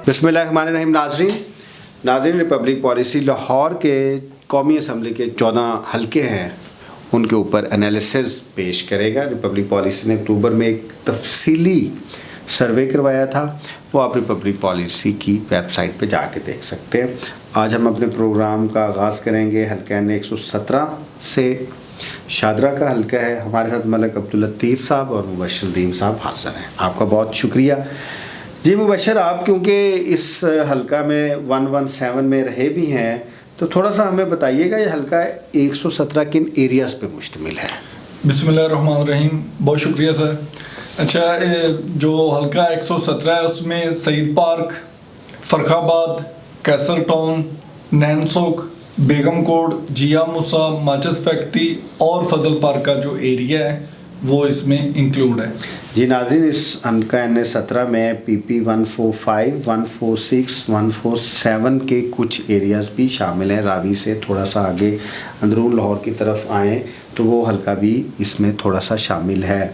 बिस्मिल्लाहिर्रहमानिर्रहीम। नाज़रीन, Republic policy Lahore के कौमी असम्बली के 14 हलके हैं, उनके ऊपर एनालिसिस पेश करेगा। रिपब्लिक पॉलिसी ने अक्टूबर में एक तफसीली सर्वे करवाया था, वो आप रिपब्लिक पॉलिसी की वेबसाइट पे जाके देख सकते हैं। आज हम अपने प्रोग्राम का आगाज़ करेंगे हल्का N 117 से। शादरा का हल्का है। हमारे साथ मलिक अब्दुल लतीफ़ साहब और मुबशर नदीम साहब हाज़िर हैं। आपका बहुत शुक्रिया जी मुबशर। आप क्योंकि इस हल्का में 117 में रहे भी हैं, तो थोड़ा सा हमें बताइएगा ये हल्का 117 किन एरियाज़ पे मुश्तमिल है। बिस्मिल्लाहिर्रहमानिर्रहीम, बहुत शुक्रिया सर। अच्छा, जो हल्का 117 है उसमें सईद पार्क, फ़र्खाबाद, कैसर टाउन, नैनसुख, बेगम कोट, जिया मूसा, माचिस फैक्ट्री और फजल पार्क का जो एरिया है वो इसमें इंक्लूड है जी। नाज़रीन, इस हल्का N 17 में PP 145, 146, 147 के कुछ एरियाज़ भी शामिल हैं। रावी से थोड़ा सा आगे अंदरून लाहौर की तरफ आएँ तो वो हल्का भी इसमें थोड़ा सा शामिल है।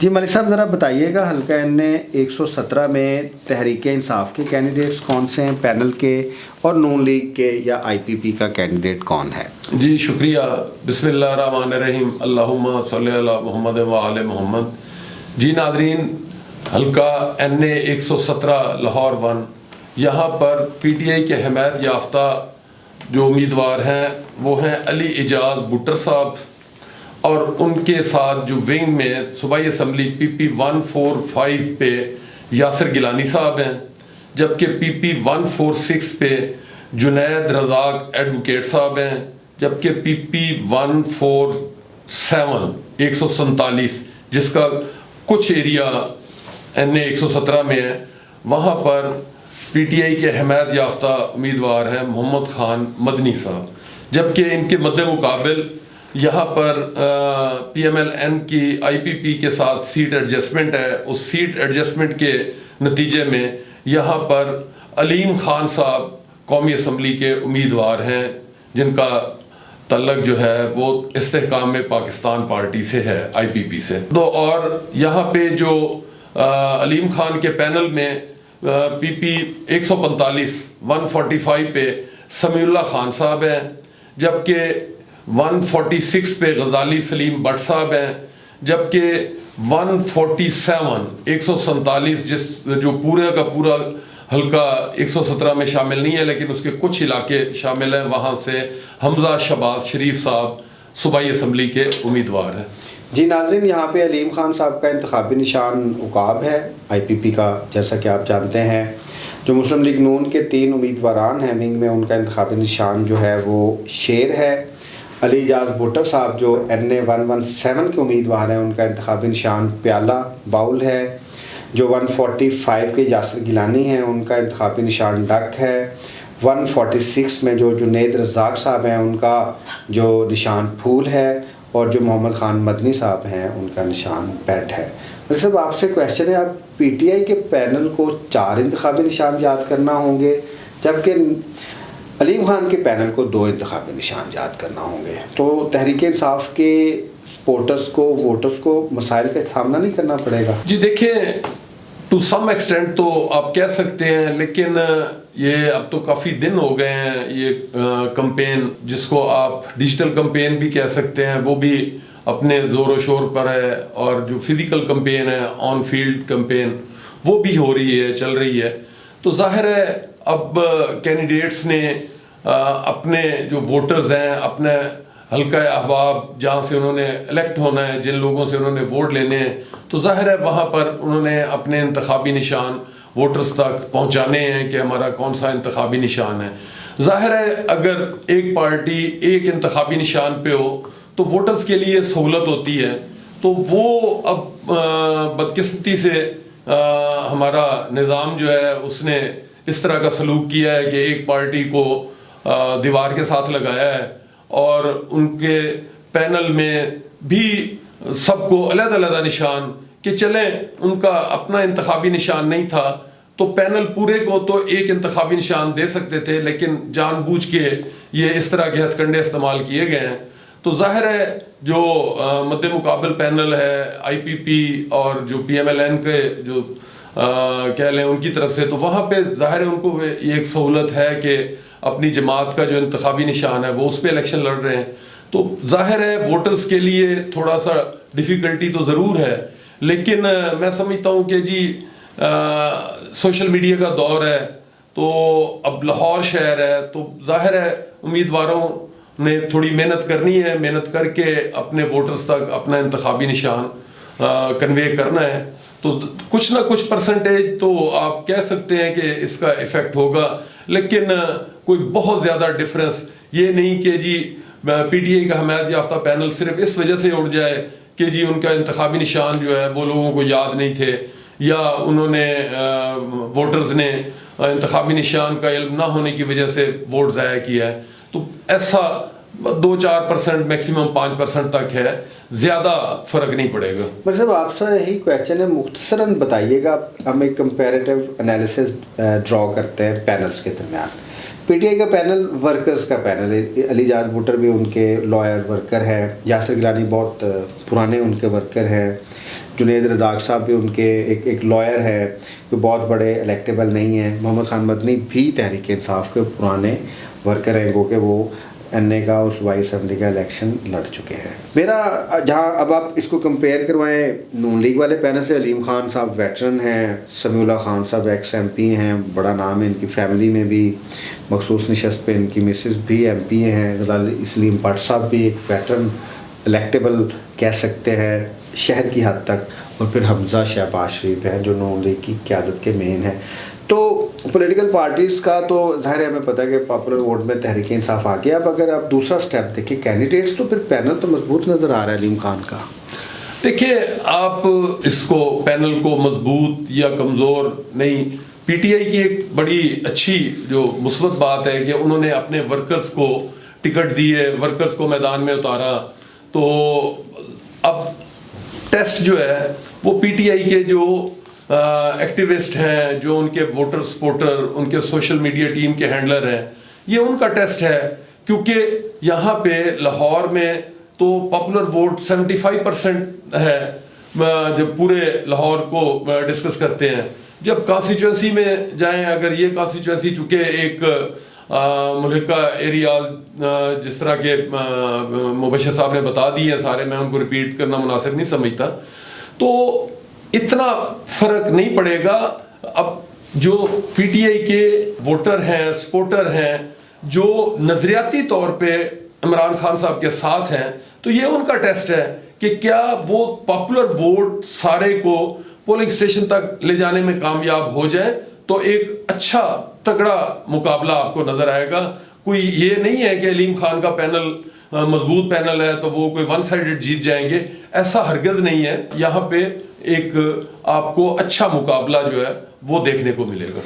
जी मलिक साहब, ज़रा बताइएगा हल्का N 117 में तहरीक इंसाफ के कैंडिडेट्स कौन से हैं, पैनल के, और नून लीग के या IPP का कैंडिडेट कौन है। जी शुक्रिया। बिस्मिल्लाहिर्रहमानिर्रहीम, अल्लाहुम्मा सल्ली अला मुहम्मद व आले मोहम्मद। जी नाज़रीन, हल्का N 117 लाहौर 1, यहाँ पर PTI के हिमायत याफ्ता जो उम्मीदवार हैं वो हैं अली एजाज भुट्टर साहब, और उनके साथ जो विंग में सूबाई असम्बली PP 145 पे यासिर गिलानी साहब हैं, जबकि PP 146 पे जुनैद रज़ाक एडवोकेट साहब हैं, जबकि PP 147 147 जिसका कुछ एरिया N 117 में है, वहाँ पर PTI के हिमायत याफ्ता उम्मीदवार हैं मोहम्मद खान मदनी साहब, जबकि इनके मद्दे मुकाबिल यहाँ पर PMLN की IPP के साथ सीट एडजस्टमेंट है। उस सीट एडजस्टमेंट के नतीजे में यहाँ पर अलीम खान साहब कौमी असम्बली के उम्मीदवार हैं, जिनका तल्लक जो है वो इस्तेहकाम में पाकिस्तान पार्टी से है, IPP से। तो और यहाँ पे जो अलीम खान के पैनल में PP 145 145 पे समीउल्लाह खान साहब हैं, जबकि 146 पे गजाली सलीम भट्ट साहब हैं, जबकि 147 147 जो पूरे का पूरा हल्का 117 में शामिल नहीं है लेकिन उसके कुछ इलाके शामिल हैं, वहाँ से हमजा शहबाज शरीफ साहब सूबाई असम्बली के उम्मीदवार हैं। जी नाज़रीन, यहाँ पे अलीम खान साहब का इंतखाबी निशान उकाब है IPP का, जैसा कि आप जानते हैं। जो मुस्लिम लीग नून के 3 उम्मीदवारान हैं विंग में, उनका इंतखाबी निशान जो है वो शेर है। अली एजाज भुट्टर साहब जो N 117 के उम्मीदवार हैं, उनका इंतखाबी निशान प्याला बाउल है। जो 145 के यासिर गिलानी हैं, उनका इंतखाबी निशान डक है। 146 में जो जुनैद रज़ाक साहब हैं, उनका जो निशान फूल है, और जो मोहम्मद खान मदनी साहब हैं उनका निशान बैट है। तो सब आपसे क्वेश्चन है, आप PTI के पैनल को 4 इंतखाबी निशान याद करना होंगे, जबकि अलीम खान के पैनल को 2 इंतखाबी निशान याद करना होंगे। तो तहरीक इंसाफ के सपोर्टर्स को, वोटर्स को मसाइल का सामना नहीं करना पड़ेगा। जी देखिए, टू सम एक्सटेंट तो आप कह सकते हैं, लेकिन ये अब तो काफ़ी दिन हो गए हैं ये कैंपेन, जिसको आप डिजिटल कैंपेन भी कह सकते हैं, वो भी अपने ज़ोर शोर पर है, और जो फिज़िकल कैंपेन है, ऑन फील्ड कैंपेन, वो भी हो रही है, चल रही है। तो जाहिर है अब कैंडिडेट्स ने अपने जो वोटर्स हैं, अपने हल्का अहबाब जहाँ से उन्होंने इलेक्ट होना है, जिन लोगों से उन्होंने वोट लेने हैं, तो जाहिर है वहाँ पर उन्होंने अपने इंतखाबी निशान वोटर्स तक पहुँचाने हैं कि हमारा कौन सा इंतखाबी निशान है। जाहिर है अगर एक पार्टी एक इंतखाबी निशान पे हो तो वोटर्स के लिए सहूलत होती है। तो वो अब बदकिस्मती से हमारा निज़ाम जो है उसने इस तरह का सलूक किया है कि एक पार्टी को दीवार के साथ लगाया है, और उनके पैनल में भी सबको अलग-अलग निशान कि चलें, उनका अपना इंतखाबी निशान नहीं था तो पैनल पूरे को तो एक इंतखाबी निशान दे सकते थे, लेकिन जानबूझ के ये इस तरह के हथकंडे इस्तेमाल किए गए हैं। तो जाहिर है जो मद्दे मुकाबल पैनल है IPP और जो PMLN के जो कह लें उनकी तरफ से, तो वहाँ पे ज़ाहिर है उनको ये एक सहूलत है कि अपनी जमात का जो इंतखाबी निशान है वो उस पर इलेक्शन लड़ रहे हैं। तो ज़ाहिर है वोटर्स के लिए थोड़ा सा डिफ़िकल्टी तो ज़रूर है, लेकिन मैं समझता हूँ कि जी सोशल मीडिया का दौर है, तो अब लाहौर शहर है, तो ज़ाहिर है उम्मीदवारों ने थोड़ी मेहनत करनी है, मेहनत करके अपने वोटर्स तक अपना इंतखाबी निशान कन्वे करना है। तो कुछ ना कुछ परसेंटेज तो आप कह सकते हैं कि इसका इफ़ेक्ट होगा, लेकिन कोई बहुत ज़्यादा डिफरेंस ये नहीं कि जी पीटीआई का हमायत याफ्ता पैनल सिर्फ इस वजह से उड़ जाए कि जी उनका इंतखाबी निशान जो है वो लोगों को याद नहीं थे, या उन्होंने वोटर्स ने इंतखाबी निशान का इल्म ना होने की वजह से वोट ज़ाया किया है। तो ऐसा 2-4% मैक्सिमम 5% तक है, ज़्यादा फ़र्क नहीं पड़ेगा। मतलब साहब आपसे यही क्वेश्चन है, मुख्तसरन बताइएगा, हम एक कंपैरेटिव एनालिसिस ड्रॉ करते हैं पैनल्स के दरमियान। पीटीआई का पैनल वर्कर्स का पैनल है, अलीजाज भुट्टर भी उनके लॉयर वर्कर हैं, यासिर गिलानी बहुत पुराने उनके वर्कर हैं, जुनेद रज़ाक साहब भी उनके एक लॉयर है जो बहुत बड़े इलेक्टेबल नहीं हैं, मोहम्मद खान मदनी भी तहरीक इंसाफ के पुराने वर्कर हैं, वो कि वो एनए का और सूबाई असम्बली का इलेक्शन लड़ चुके हैं। मेरा जहाँ अब आप इसको कंपेयर करवाएं नून लीग वाले पैनल से, अलीम खान साहब वेटरन हैं, समीउल्लाह खान साहब एक्स MP हैं, बड़ा नाम है इनकी फैमिली में भी, मखसूस नशस्त पे इनकी मिसेस भी MP हैं, इस्लीम भट्ट साहब भी एक वेटरन इलेक्टेबल कह सकते हैं शहर की हद तक, और फिर हमजा शहबाज शरीफ हैं जो नून लीग की क़यादत के मेन हैं। तो पॉलिटिकल पार्टीज़ का तो ज़ाहिर है हमें पता है कि पॉपुलर वोट में तहरीक इंसाफ आ गया। अब अगर आप दूसरा स्टेप देखें कैंडिडेट्स, तो फिर पैनल तो मजबूत नज़र आ रहा है अलीम खान का। देखिए, आप इसको पैनल को मजबूत या कमज़ोर नहीं, पीटीआई की एक बड़ी अच्छी जो मुस्बत बात है कि उन्होंने अपने वर्कर्स को टिकट दिए, वर्कर्स को मैदान में उतारा। तो अब टेस्ट जो है वो पीटीआई के जो एक्टिविस्ट हैं, जो उनके वोटर सपोर्टर, उनके सोशल मीडिया टीम के हैंडलर हैं, ये उनका टेस्ट है, क्योंकि यहाँ पे लाहौर में तो पॉपुलर वोट 75% है जब पूरे लाहौर को डिस्कस करते हैं। जब कॉन्स्टिट्यूंसी में जाएं, अगर ये कॉन्स्टिट्यूंसी चूँकि एक मुल्का एरिया जिस तरह के मुबशर साहब ने बता दिए हैं सारे, मैं उनको रिपीट करना मुनासिब नहीं समझता, तो इतना फ़र्क नहीं पड़ेगा। अब जो पीटीआई के वोटर हैं, सपोर्टर हैं, जो नज़रियाती तौर पे इमरान खान साहब के साथ हैं, तो ये उनका टेस्ट है कि क्या वो पॉपुलर वोट सारे को पोलिंग स्टेशन तक ले जाने में कामयाब हो जाए, तो एक अच्छा तगड़ा मुकाबला आपको नज़र आएगा। कोई ये नहीं है कि अलीम खान का पैनल मजबूत पैनल है तो वो कोई वन साइडेड जीत जाएंगे, ऐसा हरगिज़ नहीं है। यहाँ पे एक आपको अच्छा मुकाबला जो है वो देखने को मिलेगा।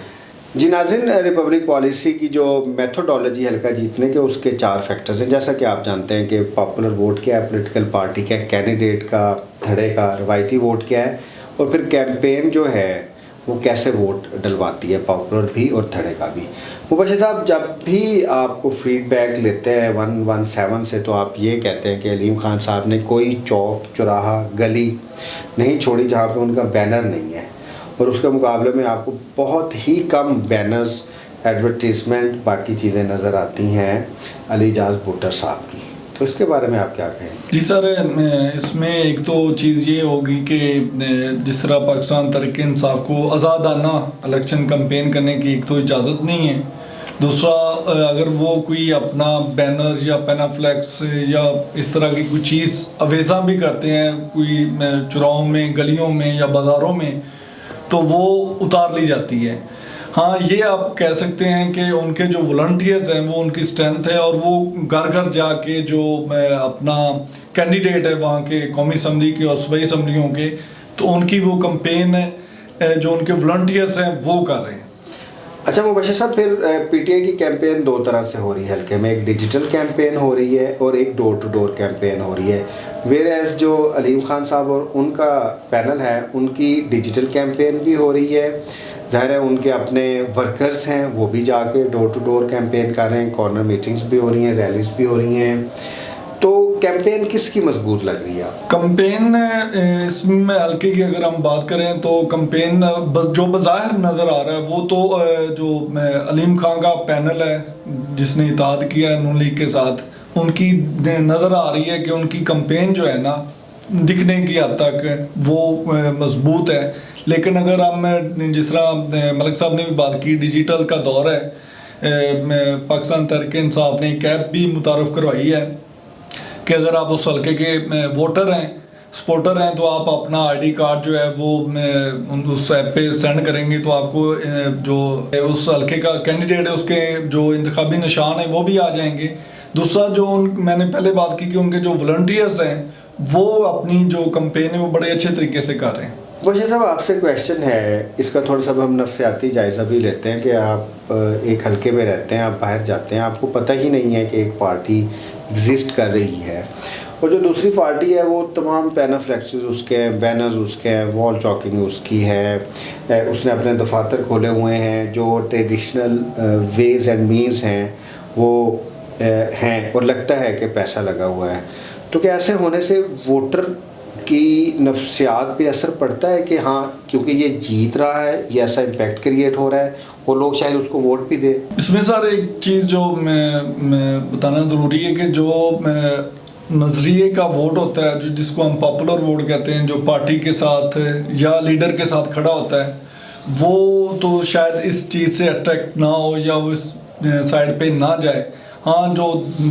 जी नाज़रीन, रिपब्लिक पॉलिसी की जो मेथोडोलॉजी हल्का जीतने के, उसके 4 फैक्टर्स हैं। जैसा कि आप जानते हैं कि पॉपुलर वोट क्या है, पॉलिटिकल पार्टी क्या है, कैंडिडेट का धड़े का रवायती वोट क्या है, और फिर कैंपेन जो है वो कैसे वोट डलवाती है, पॉपुलर भी और धड़े का भी। मुबशर साहब, जब भी आपको फीडबैक लेते हैं 117 से, तो आप ये कहते हैं कि अलीम खान साहब ने कोई चौक चौराहा गली नहीं छोड़ी जहाँ पे उनका बैनर नहीं है, और उसके मुकाबले में आपको बहुत ही कम बैनर्स, एडवर्टीज़मेंट, बाकी चीज़ें नज़र आती हैं अलीजाज भुट्टर साहब की। तो इसके बारे में आप क्या कहें? जी सर, इसमें एक तो चीज़ ये होगी कि जिस तरह पाकिस्तान तहरीक इंसाफ को आज़ादाना इलेक्शन कैंपेन करने की एक तो इजाज़त नहीं है, दूसरा अगर वो कोई अपना बैनर या पेनाफ्लेक्स या इस तरह की कोई चीज़ अवेज़ा भी करते हैं कोई चौराहों में, गलियों में या बाज़ारों में, तो वो उतार ली जाती है। हाँ, ये आप कह सकते हैं कि उनके जो वॉलंटियर्स हैं वो उनकी स्ट्रेंथ है, और वो घर घर जाके जो अपना कैंडिडेट है वहाँ के कौमी असम्बली के और सूबाई असम्बलियों के, तो उनकी वो कैंपेन है जो उनके वॉलंटियर्स हैं वो कर रहे हैं। अच्छा मुबशर साहब, फिर पीटीआई की कैंपेन 2 तरह से हो रही है हल्के में, एक डिजिटल कैंपेन हो रही है और एक डोर टू डोर कैंपेन हो रही है। वेयर एज जो अलीम खान साहब और उनका पैनल है, उनकी डिजिटल कैंपेन भी हो रही है, ज़ाहिर है उनके अपने वर्कर्स हैं वो भी जाके डोर टू डोर कैंपेन कर रहे हैं, कॉर्नर मीटिंग्स भी हो रही हैं, रैलीज भी हो रही हैं। तो कैंपेन किसकी मजबूत लग रही है आपको? कंपेन इसमें हल्के की अगर हम बात करें तो कंपेन जो बज़ाहिर नज़र आ रहा है वो तो जो अलीम खान का पैनल है जिसने इत्तेहाद किया है नून लीग के साथ, उनकी नज़र आ रही है कि उनकी कंपेन जो है ना दिखने की हद तक वो मजबूत है। लेकिन अगर हम जिस तरह मलिक साहब ने भी बात की, डिजिटल का दौर है, पाकिस्तान तहरीक इंसाफ ने एक ऐप भी मुतारफ़ करवाई है कि अगर आप उस हल्के के वोटर हैं, सपोर्टर हैं, तो आप अपना आईडी कार्ड जो है वो उस ऐप पे सेंड करेंगे तो आपको जो उस हल्के का कैंडिडेट है उसके जो इंतखाबी निशान है वो भी आ जाएंगे। दूसरा जो मैंने पहले बात की कि उनके जो वॉलंटियर्स हैं वो अपनी जो कंपेन है वो बड़े अच्छे तरीके से कर रहे हैं। बशीर साहब आपसे क्वेश्चन है, इसका थोड़ा सा हम नफ्सियाती जायज़ा भी लेते हैं कि आप एक हल्के में रहते हैं, आप बाहर जाते हैं, आपको पता ही नहीं है कि एक पार्टी एग्जिस्ट कर रही है और जो दूसरी पार्टी है वो तमाम पैनाफ्लेक्सेस उसके हैं, बैनर्स उसके हैं, वॉल चॉकिंग उसकी है, उसने अपने दफातर खोले हुए हैं, जो ट्रेडिशनल वेज एंड मीन्स हैं वो हैं और लगता है कि पैसा लगा हुआ है। तो क्या ऐसे होने से वोटर की नफ्सियात पे असर पड़ता है कि हाँ क्योंकि ये जीत रहा है, ये ऐसा इम्पैक्ट क्रिएट हो रहा है और लोग शायद उसको वोट भी दे? इसमें सर एक चीज़ जो मैं बताना ज़रूरी है कि जो नज़रिए का वोट होता है, जो जिसको हम पॉपुलर वोट कहते हैं, जो पार्टी के साथ या लीडर के साथ खड़ा होता है, वो तो शायद इस चीज़ से अट्रैक्ट ना हो या वो इस साइड पे ना जाए। हाँ, जो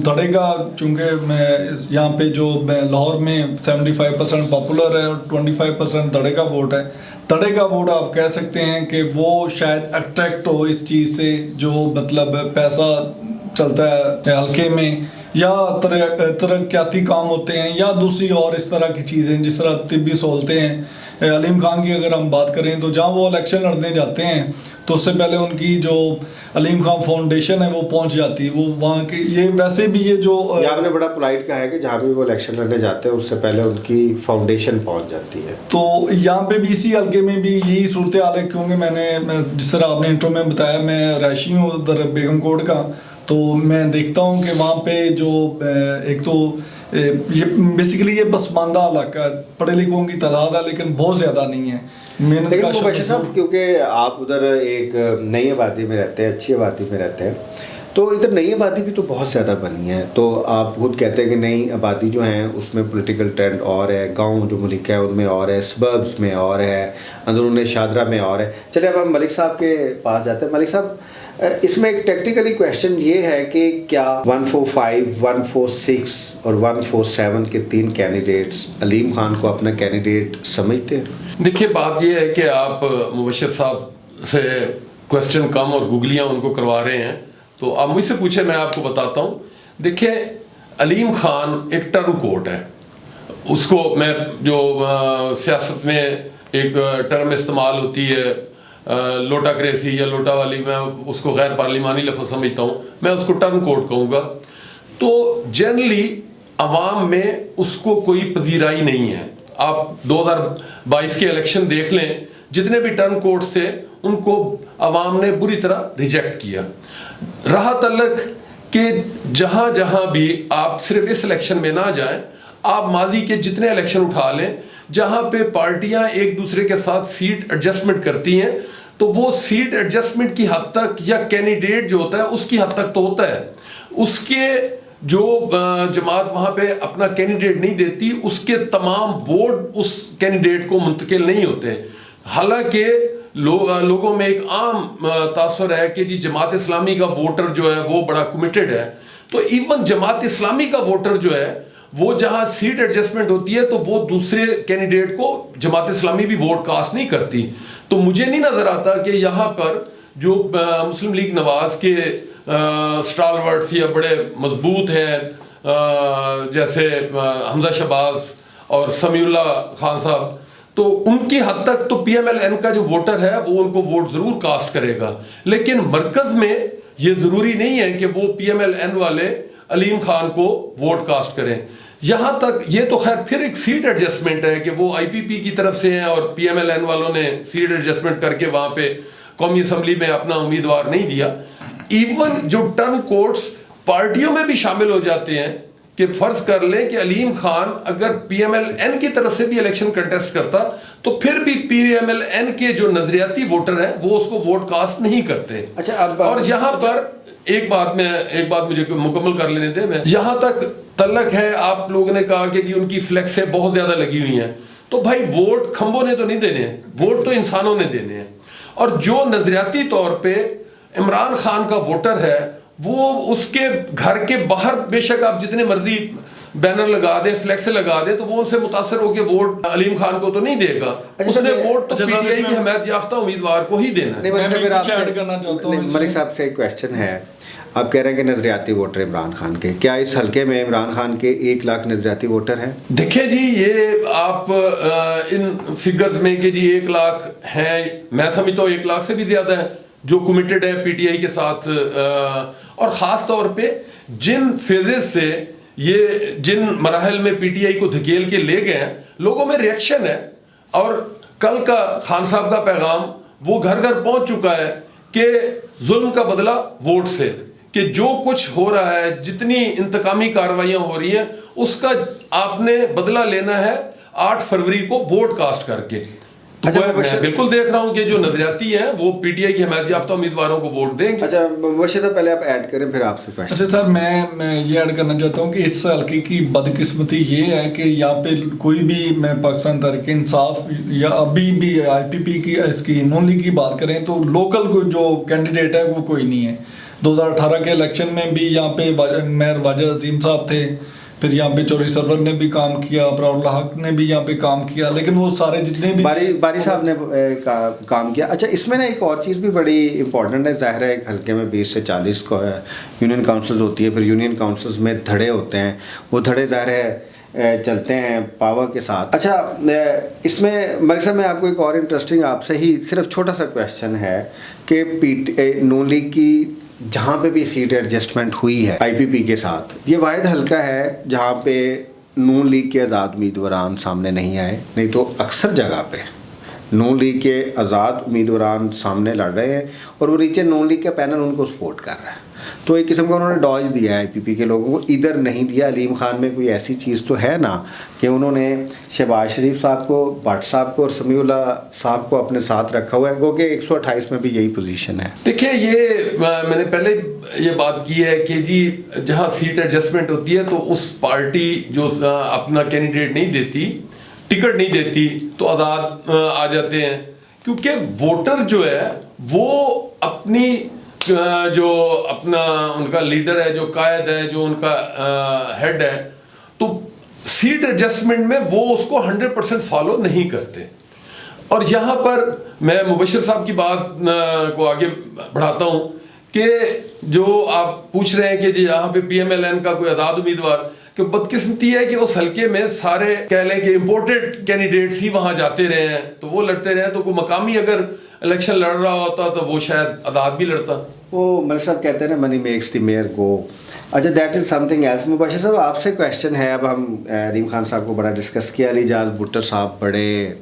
धड़ेगा, चूँकि मैं यहाँ पे जो लाहौर में 75% पॉपुलर है और 25% धड़ेगा वोट है। धड़ेगा वोट आप कह सकते हैं कि वो शायद अट्रैक्ट हो इस चीज़ से, जो मतलब पैसा चलता है हल्के में या तरक्याती काम होते हैं या दूसरी और इस तरह की चीज़ें, जिस तरह तिब्बी सहूलतें हैं। अलीम खान की अगर हम बात करें तो जहाँ वो इलेक्शन लड़ने जाते हैं तो उससे पहले उनकी जो अलीम खान फाउंडेशन है वो पहुंच जाती है, वो वहाँ के ये वैसे भी ये जो आपने बड़ा पोलाइट कहा है कि जहाँ भी वो इलेक्शन लड़ने जाते हैं उससे पहले उनकी फाउंडेशन पहुंच जाती है। तो यहाँ पे भी इसी हल्के में भी यही सूरत हाल है, क्योंकि मैं जिस तरह आपने इंट्रो में बताया, मैं रहायशी हूँ उधर बेगम कोट का, तो मैं देखता हूँ कि वहाँ पे जो एक तो ये बेसिकली ये पसमानदा इलाका है, पढ़े लिखों की तादाद है लेकिन बहुत ज़्यादा नहीं है। लेकिन मुबशिर साहब क्योंकि आप उधर एक नई आबादी में रहते हैं, अच्छी आबादी में रहते हैं, तो इधर नई आबादी भी तो बहुत ज़्यादा बनी है, तो आप खुद कहते हैं कि नई आबादी जो है उसमें पॉलिटिकल ट्रेंड और है, गांव जो मुल्क है उनमें और है, सबर्ब्स में और है, अंदरून शादरा में और है। चलिए अब हम मलिक साहब के पास जाते हैं। मलिक साहब, इसमें एक टेक्निकली क्वेश्चन ये है कि क्या 145, 146 और 147 के 3 कैंडिडेट्स अलीम खान को अपना कैंडिडेट समझते हैं? देखिए, बात ये है कि आप मुबशिर साहब से क्वेश्चन कम और गुगलियाँ उनको करवा रहे हैं, तो आप मुझसे पूछे, मैं आपको बताता हूँ। देखिए, अलीम खान एक टर्म कोट है, उसको मैं जो सियासत में एक टर्म इस्तेमाल होती है लोटाक्रेसी या लोटा वाली, मैं उसको गैर पार्लिमानी लफ्ज़ समझता हूँ, मैं उसको टर्म कोड कहूँगा। तो जनरली अवाम में उसको कोई पजीराई नहीं है। आप 2022 के इलेक्शन देख लें, जितने भी टर्म कोड्स थे उनको अवाम ने बुरी तरह रिजेक्ट किया। रहा तलक कि जहाँ जहाँ भी आप सिर्फ इस इलेक्शन में ना जाएं, आप माजी के जितने इलेक्शन उठा लें जहाँ पे पार्टियां एक दूसरे के साथ सीट एडजस्टमेंट करती हैं, तो वो सीट एडजस्टमेंट की हद तक या कैंडिडेट जो होता है उसकी हद तक तो होता है, उसके जो जमात वहाँ पे अपना कैंडिडेट नहीं देती उसके तमाम वोट उस कैंडिडेट को मुंतकिल नहीं होते। हालांकि लोगों में एक आम तासुर है कि जी जमात इस्लामी का वोटर जो है वो बड़ा कमिटेड है, तो इवन जमात इस्लामी का वोटर जो है वो जहां सीट एडजस्टमेंट होती है तो वो दूसरे कैंडिडेट को जमात इस्लामी भी वोट कास्ट नहीं करती। तो मुझे नहीं नजर आता कि यहाँ पर जो मुस्लिम लीग नवाज के स्टालवर्ड्स या बड़े मजबूत हैं जैसे हमजा शहबाज और समीउल्ला खान साहब, तो उनकी हद तक तो PMLN का जो वोटर है वो उनको वोट जरूर कास्ट करेगा, लेकिन मरकज में ये जरूरी नहीं है कि वो PMLN वाले अलीम खान को वोट कास्ट करें। यहाँ तक ये तो खैर फिर एक सीट एडजस्टमेंट है कि वो IPP की तरफ से हैं और PMLN वालों ने सीट एडजस्टमेंट करके वहाँ पे कौमी असम्बली में अपना उम्मीदवार नहीं दिया। इवन जो टर्म कोड्स पार्टियों में भी शामिल हो जाते हैं कि फर्ज कर लें कि अलीम खान अगर पीएमएल-एन की तरफ से भी इलेक्शन कंटेस्ट करता तो फिर भी पीएमएल-एन के जो नजरियाती वोटर हैं वो उसको वोट कास्ट नहीं करते। अच्छा, अब और यहाँ पर एक बात मुझे मुकम्मल कर लेने दे। मैं यहाँ तक तल्लक है, आप लोगों ने कहा कि जी उनकी फ्लेक्सें बहुत ज्यादा लगी हुई हैं, तो भाई वोट खंबों ने तो नहीं देने हैं, वोट तो इंसानों ने देने हैं। और जो नजरियाती तौर पे इमरान खान का वोटर है वो उसके घर के बाहर बेशक आप जितने मर्जी बैनर लगा दे, फ्लेक्स लगा दे, तो वो उनसे मुतासर होकर वोट अलीम खान को तो नहीं देगा। उसने वोट तो पीटीआई की हमायत याफ्ता उम्मीदवार को ही देना है। मलिक साहब से एक क्वेश्चन है, आप कह रहे हैं कि नजरियाती वोटर इमरान खान के, क्या इस हलके में इमरान खान के 1 लाख नजरियाती वोटर हैं? देखिए जी, ये आप इन फिगर्स में कि जी 1 लाख हैं, मैं समझता हूँ 1 लाख से भी ज्यादा है जो कमिटेड है पीटीआई के साथ। और ख़ास तौर पे जिन फेजेस से ये जिन मराहल में पीटीआई को धकेल के ले गए हैं, लोगों में रिएक्शन है। और कल का खान साहब का पैगाम वो घर घर पहुंच चुका है कि जुल्म का बदला वोट से, कि जो कुछ हो रहा है, जितनी इंतकामी कार्रवाइयां हो रही हैं, उसका आपने बदला लेना है 8 फरवरी को वोट कास्ट करके। तो अच्छा, मैं बिल्कुल देख रहा हूं कि जो नजरियाती हैं वो पीटीआई की हमायत याफ्ता उम्मीदवारों को वोट देंगे। अच्छा वैसे तो पहले आप ऐड करें फिर आपसे क्वेश्चन। अच्छा सर, मैं ये ऐड करना चाहता हूँ कि इस हल्के की बदकिस्मती ये है कि यहाँ पे कोई भी, मैं पाकिस्तान तहरीक इंसाफ या अभी भी आईपीपी की इसकी नून लीग की बात करें तो लोकल जो कैंडिडेट है वो कोई नहीं है। 2018 के इलेक्शन में भी यहाँ पे मेयर वाजिद अजीम साहब थे, फिर यहाँ पे चौधरी सरवर ने भी काम किया, अब्रारुल हक ने भी यहाँ पे काम किया, लेकिन वो सारे जितने भी बारी साहब ने काम किया। अच्छा, इसमें ना एक और चीज़ भी बड़ी इंपॉर्टेंट है। ज़ाहिर है एक हल्के में 20 से 40 को यूनियन काउंसिल्स होती है, फिर यूनियन काउंसिल्स में धड़े होते हैं, वो धड़े ज़ाहिर है चलते हैं पावर के साथ। अच्छा, इसमें मलिक साहब मैं आपको एक और इंटरेस्टिंग आपसे ही सिर्फ छोटा सा क्वेश्चन है कि नून लीग की जहाँ पे भी सीट एडजस्टमेंट हुई है आईपीपी के साथ, ये वाहिद हल्का है जहाँ पे नून लीग के आज़ाद उम्मीदवारान सामने नहीं आए, नहीं तो अक्सर जगह पे नून लीग के आज़ाद उम्मीदवारान सामने लड़ रहे हैं और वो नीचे नून लीग का पैनल उनको सपोर्ट कर रहा है। तो एक किस्म का उन्होंने डॉज दिया है आईपीपी के लोगों को, इधर नहीं दिया। अलीम खान में कोई ऐसी चीज़ तो है ना कि उन्होंने शहबाज शरीफ साहब को, भट्ट साहब को और समीउल्लाह साहब को अपने साथ रखा हुआ है, क्योंकि 128 में भी यही पोजीशन है। देखिए, ये मैंने पहले ये बात की है कि जी जहाँ सीट एडजस्टमेंट होती है तो उस पार्टी जो अपना कैंडिडेट नहीं देती, टिकट नहीं देती, तो आज़ाद आ जाते हैं, क्योंकि वोटर जो है वो अपनी जो अपना उनका लीडर है, जो कायद है, जो उनका हेड है, तो सीट एडजस्टमेंट में वो उसको 100% फॉलो नहीं करते। और यहाँ पर मैं मुबशिर साहब की बात को आगे बढ़ाता हूँ कि जो आप पूछ रहे हैं कि जी यहाँ पे पीएमएल-एन का कोई आज़ाद उम्मीदवार, कि बदकिस्मती है कि उस हल्के में सारे कह लें कि इम्पोर्टेड कैंडिडेट्स ही वहाँ जाते रहे हैं, तो वो लड़ते रहे, तो कोई मकामी अगर इलेक्शन लड़ रहा होता तो वो शायद आज़ाद भी लड़ता। वो मलिक साहब कहते हैं ना, मनी मेक्स द मेयर गो। अच्छा, that is something else. Mubashir साहब आपसे क्वेश्चन है, अब हम अलीम खान साहब को बड़ा डिस्कस किया, अली जाल भुट्टर साहब बड़े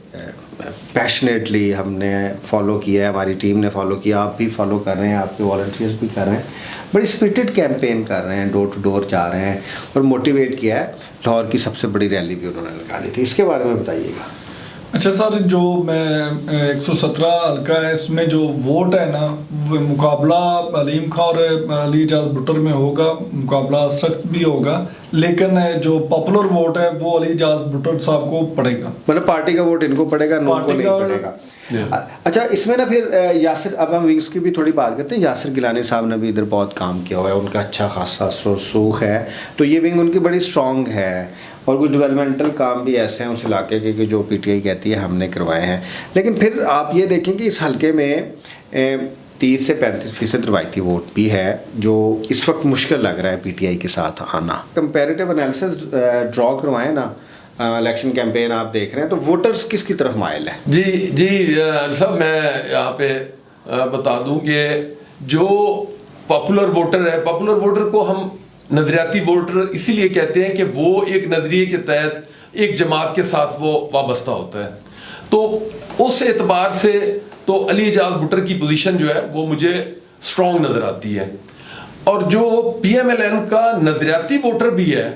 पैशनेटली हमने फॉलो किया है, हमारी टीम ने फॉलो किया, आप भी फॉलो कर रहे हैं, आपके वॉलंटियर्स भी कर रहे हैं, बड़ी स्पिरिटेड कैंपेन कर रहे हैं, डोर टू डोर जा रहे हैं और मोटिवेट किया है। लाहौर की सबसे बड़ी रैली भी उन्होंने निकाली थी, इसके बारे में बताइएगा। अच्छा सर, जो मैं 117 हल्का है, इसमें जो वोट है ना, वो मुकाबला अलीम खान और अली जाज भुट्टर में होगा, मुकाबला सख्त भी होगा, लेकिन जो पॉपुलर वोट है वो अली जाज भुट्टर साहब को पड़ेगा, मतलब पार्टी का वोट इनको पड़ेगा, नून को नहीं पड़ेगा। अच्छा, इसमें ना फिर यासिर, अब हम विंग्स की भी थोड़ी बात करते हैं। यासिर गिलानी साहब ने भी इधर बहुत काम किया हुआ है, उनका अच्छा खासा रसूख है, तो ये विंग उनकी बड़ी स्ट्रॉन्ग है और कुछ डेवलपमेंटल काम भी ऐसे हैं उस इलाके के कि जो पीटीआई कहती है हमने करवाए हैं। लेकिन फिर आप ये देखें कि इस हल्के में 30 से 35% रवायती वोट भी है, जो इस वक्त मुश्किल लग रहा है पीटीआई के साथ आना। कंपैरेटिव एनालिसिस ड्रॉ करवाएं ना, इलेक्शन कैंपेन आप देख रहे हैं, तो वोटर्स किसकी तरफ माइल है? जी साहब, मैं यहाँ पे बता दूं कि जो पॉपुलर वोटर है, पॉपुलर वोटर को हम नजरियाती वोटर इसीलिए कहते हैं कि वो एक नजरिए के तहत एक जमात के साथ वो वाबस्ता होता है। तो उस एतबार से तो अली जाज भुट्टर की पोजीशन जो है वो मुझे स्ट्रॉन्ग नजर आती है। और जो पीएमएल-एन का नजरियाती वोटर भी है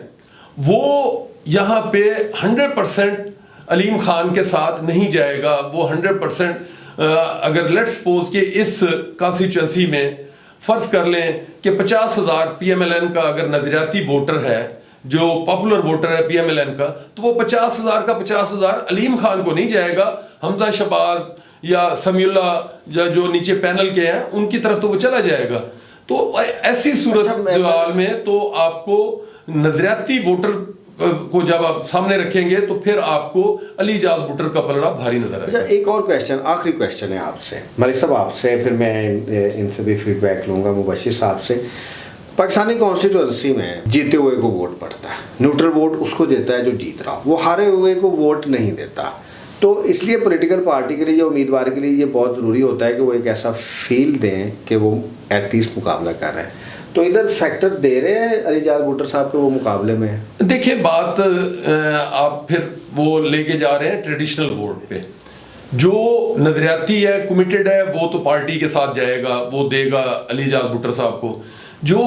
वो यहाँ पे 100% अलीम खान के साथ नहीं जाएगा। वो 100% अगर लेट्स सपोज कि इस कॉन्स्टिट्यूंसी में फर्ज कर लें कि 50,000 PMLN का अगर नजरियाती वोटर है, जो पॉपुलर वोटर है PMLN का, तो वो 50,000 का 50,000 अलीम खान को नहीं जाएगा, हमजा शबाज या समीउल्ला या जो नीचे पैनल के हैं उनकी तरफ तो वो चला जाएगा। तो ऐसी सूरत हाल में तो आपको नजरियाती वोटर को जब आप सामने रखेंगे तो फिर आपको अली जाद भुट्टर का पलड़ा भारी नजर आएगा। अच्छा, एक और क्वेश्चन, आखिरी क्वेश्चन है आपसे मलिक साहब, आपसे फिर मैं इनसे भी फीडबैक लूँगा, मुबशिर साहब से। पाकिस्तानी कॉन्स्टिट्यूंसी में जीते हुए को वोट पड़ता है, न्यूट्रल वोट उसको देता है जो जीत रहा, वो हारे हुए को वोट नहीं देता। तो इसलिए पॉलिटिकल पार्टी के लिए या उम्मीदवार के लिए ये बहुत ज़रूरी होता है कि वो एक ऐसा फील दें कि वो एटलीस्ट मुकाबला कर रहे हैं। तो इधर फैक्टर दे रहे हैं अली जाद भुट्टर साहब के वो मुकाबले में? देखिए, बात आप फिर वो लेके जा रहे हैं ट्रेडिशनल वोट पे। जो नजरियाती है, कमिटेड है, वो तो पार्टी के साथ जाएगा, वो देगा अली जाद भुट्टर साहब को। जो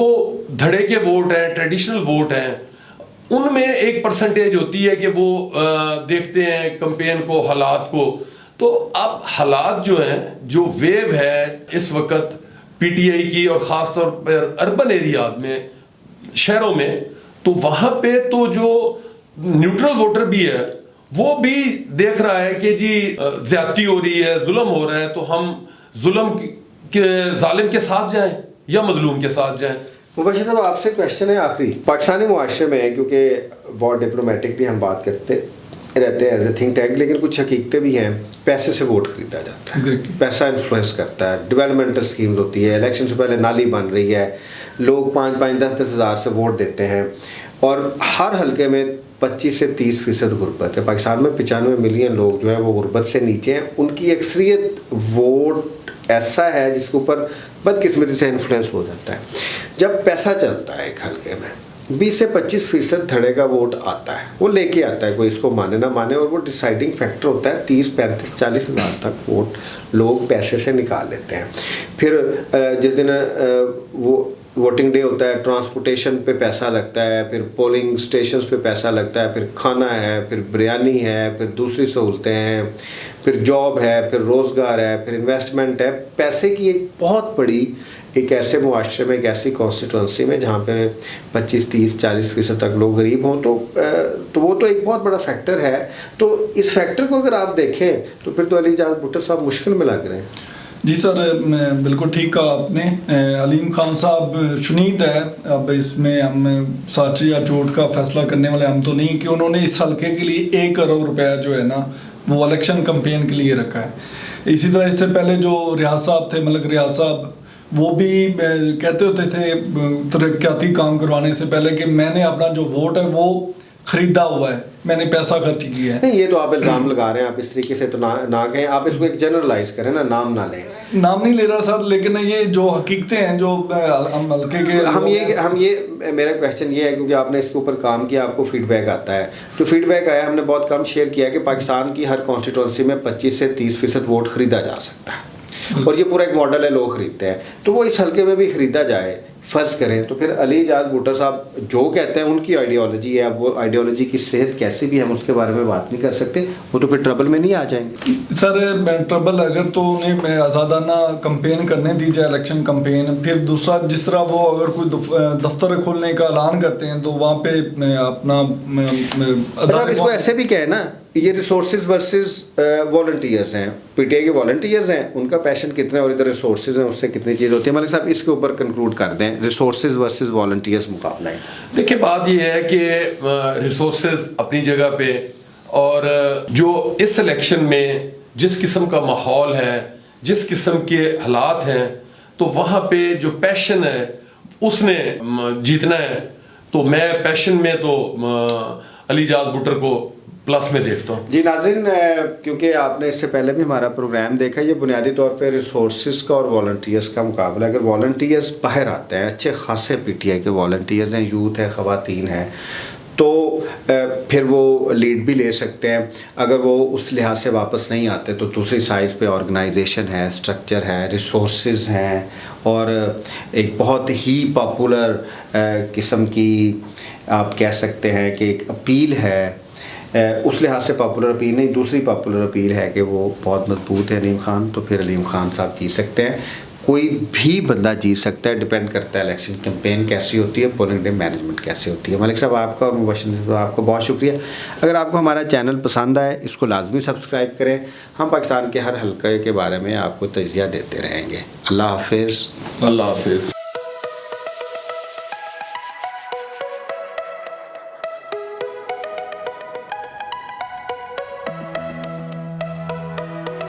धड़े के वोट हैं, ट्रेडिशनल वोट हैं, उनमें एक परसेंटेज होती है कि वो देखते हैं कैंपेन को, हालात को। तो अब हालात जो हैं, जो वेव है इस वक्त पीटीआई की, और ख़ास तौर पर अर्बन एरियाज में, शहरों में, तो वहाँ पे तो जो न्यूट्रल वोटर भी है वो भी देख रहा है कि जी ज़्यादती हो रही है, जुल्म हो रहा है, तो हम जुल्म के जालिम के साथ जाएं या मजलूम के साथ जाएं। मुबशिर साहब, आपसे क्वेश्चन है आखिरी। पाकिस्तानी मुआशरे में क्योंकि बहुत डिप्लोमेटिकली हम बात करते रहते हैं एज ए थिंक टैंक, लेकिन कुछ हकीकतें भी हैं। पैसे से वोट खरीदा जाता है, पैसा इन्फ्लुएंस करता है, डेवलपमेंटल स्कीम्स होती है, इलेक्शन से पहले नाली बन रही है, लोग 5-5, 10-10 हज़ार से वोट देते हैं, और हर हलके में 25 से 30% गुर्बत है। पाकिस्तान में 95 मिलियन लोग जो हैं वो गुर्बत से नीचे हैं। उनकी अक्सरियत वोट ऐसा है जिसके ऊपर बदकिस्मती से इन्फ्लुएंस हो जाता है। जब पैसा चलता है एक हलके में 20 से 25% धड़े का वोट आता है, वो लेके आता है, कोई इसको माने ना माने, और वो डिसाइडिंग फैक्टर होता है। 30, 35, 40 हज़ार तक वोट लोग पैसे से निकाल लेते हैं। फिर जिस दिन वो वोटिंग डे होता है, ट्रांसपोर्टेशन पे पैसा लगता है, फिर पोलिंग स्टेशंस पे पैसा लगता है, फिर खाना है, फिर बिरयानी है, फिर दूसरी सहूलतें हैं, फिर जॉब है, फिर रोज़गार है, फिर इन्वेस्टमेंट है। पैसे की एक बहुत बड़ी, एक ऐसे मुआशरे में, एक ऐसी कॉन्स्टिट्यूंसी में जहाँ पे 25, 30, 40% तक लोग गरीब हों, तो वो तो एक बहुत बड़ा फैक्टर है। तो इस फैक्टर को अगर आप देखें तो फिर तो अली जाद भुट्टर साहब मुश्किल में लग रहे हैं। जी सर, बिल्कुल ठीक कहा आपने। अलीम खान साहब शुनीद है, अब इसमें हम सच या झूठ का फैसला करने वाले हम तो नहीं, कि उन्होंने इस हल्के के लिए 1 करोड़ रुपया जो है ना वो इलेक्शन कैंपेन के लिए रखा है। इसी तरह इससे पहले जो रियाज साहब थे, मलिक रियाज साहब, वो भी कहते होते थे तरक्याती काम करवाने से पहले कि मैंने अपना जो वोट है वो खरीदा हुआ है, मैंने पैसा खर्च किया है। नहीं, ये तो आप इल्ज़ाम लगा रहे हैं, आप इस तरीके से तो ना कहें, आप इसको एक जनरलाइज करें ना, नाम ना लें। नाम नहीं ले रहा सर, लेकिन ये जो हकीकतें हैं जो हम हल्के के हम ये मेरा क्वेश्चन ये है, क्योंकि आपने इसके ऊपर काम किया, आपको फीडबैक आता है। जो फीडबैक आया, हमने बहुत कम शेयर किया कि पाकिस्तान की हर कॉन्स्टिट्यूंसी में 25 से 30% वोट खरीदा जा सकता है, और ये पूरा एक मॉडल है, लोग खरीदते हैं। तो वो इस हल्के में भी खरीदा जाए, फ़र्ज़ करें, तो फिर अली जाद भुट्टर साहब जो कहते हैं उनकी आइडियोलॉजी है, अब वो आइडियोलॉजी की सेहत कैसी भी, हम उसके बारे में बात नहीं कर सकते, वो तो फिर ट्रबल में नहीं आ जाएंगे। सर ट्रबल अगर तो उन्हें आज़ादाना कंपेन करने दी जाए, इलेक्शन कंपेन, फिर दूसरा जिस तरह वो अगर कोई दफ्तर खोलने का ऐलान करते हैं तो वहाँ पे अपना इसको ऐसे भी कहें ना, ये रिसोर्सेज वर्सेस वॉलंटियर्स हैं, पीटीआई के वॉलंटियर्स हैं, उनका पैशन कितना है और इधर रिसोर्सेज हैं, उससे कितनी चीज़ होती है। मलिक साहब, इसके ऊपर कंक्लूड कर दें, रिसोर्सेज वर्सेस वॉलंटियर्स मुकाबला है। देखिए, बात ये है कि रिसोर्सेज अपनी जगह पे, और जो इस इलेक्शन में जिस किस्म का माहौल है, जिस किस्म के हालात हैं, तो वहाँ पे जो पैशन है उसने जीतना है। तो मैं पैशन में तो अली जाद भुट्टर को प्लस में देखता हूँ। जी नाज़रीन, क्योंकि आपने इससे पहले भी हमारा प्रोग्राम देखा, ये बुनियादी तौर पे रिसोर्सेज का और वॉलंटियर्स का मुकाबला। अगर वॉलंटियर्स बाहर आते हैं, अच्छे खासे पीटीआई के वॉलंटियर्स हैं, यूथ है, ख़वातीन हैं, तो फिर वो लीड भी ले सकते हैं। अगर वो उस लिहाज से वापस नहीं आते तो दूसरी साइड पे ऑर्गेनाइजेशन है, स्ट्रक्चर है, रिसोर्सेज हैं और एक बहुत ही पॉपुलर किस्म की आप कह सकते हैं कि एक अपील है। उस लिहाज से पॉपुलर अपील नहीं, दूसरी पॉपुलर अपील है कि वो बहुत मजबूत है अलीम ख़ान, तो फिर अलीम ख़ान साहब जीत सकते हैं। कोई भी बंदा जीत सकता है, डिपेंड करता है इलेक्शन कैंपेन कैसी होती है, पोलिंग डे मैनेजमेंट कैसे होती है। मलिक साहब आपका और मुबशर साहब आपका बहुत शुक्रिया। अगर आपको हमारा चैनल पसंद आए इसको लाजमी सब्सक्राइब करें। हम पाकिस्तान के हर हल्के के बारे में आपको तजिया देते रहेंगे। अल्लाह हाफिज़। अल्लाह हाफिज़।